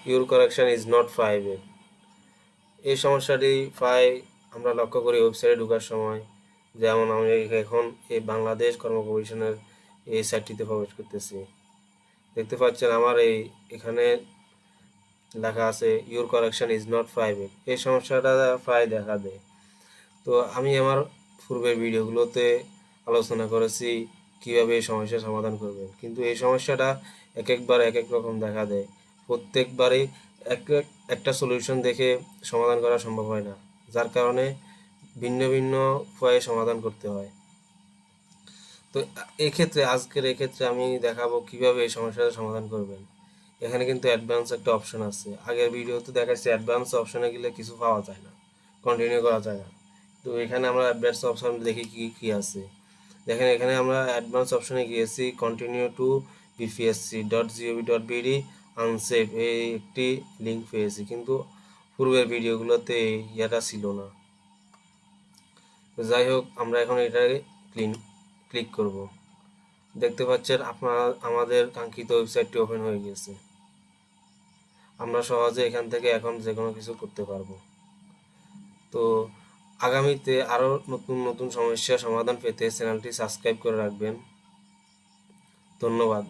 Your correction is not private. এই সমস্যাটি প্রায় আমরা লক্ষ্য করি ওয়েবসাইটে ঢোকার সময়। যেমন আমি এখন এই বাংলাদেশ কর্ম কমিশনের এই সাইটটিতে প্রবেশ করতেছি, দেখতে পাচ্ছেন আমার এখানে লেখা আছে your correction is not private. এই সমস্যাটা প্রায় দেখা দেয়। তো আমি আমার পূর্বের ভিডিওগুলোতে আলোচনা করেছি কিভাবে এই সমস্যার সমাধান করবেন, কিন্তু এই সমস্যাটা এক একবার এক এক রকম দেখা দেয়। প্রত্যেকবারই একটা সলিউশন দেখে সমাধান করা সম্ভব হয় না, যার কারণে ভিন্ন ভিন্ন উপায়ে সমাধান করতে হয়। তো আজকের এক্ষেত্রে আমি দেখাবো কিভাবে এই সমস্যাটা সমাধান করবেন। এখানে কিন্তু অ্যাডভান্স একটা অপশন আছে। আগের ভিডিওতে দেখাচ্ছি অ্যাডভান্স অপশনে গেলে কিছু পাওয়া যায় না, কন্টিনিউ করা যায় না। তো এখানে আমরা অ্যাডভান্স অপশন দেখি কি কি আছে। দেখেন এখানে আমরা অ্যাডভান্স অপশনে গিয়েছি, কন্টিনিউ টু bpsc.gov.bd আনসেফ এই একটি লিঙ্ক পেয়েছি, কিন্তু পূর্বের ভিডিওগুলোতে ইয়েটা ছিল না। তো যাই হোক, আমরা এখন এটাকে ক্লিক করব। দেখতে পাচ্ছেন আপনারা আমাদের কাঙ্ক্ষিত ওয়েবসাইটটি ওপেন হয়ে গেছে। আমরা সহজে এখান থেকে এখন যে কোনো কিছু করতে পারবো। তো আগামীতে আরও নতুন নতুন সমস্যার সমাধান পেতে চ্যানেলটি সাবস্ক্রাইব করে রাখবেন। ধন্যবাদ।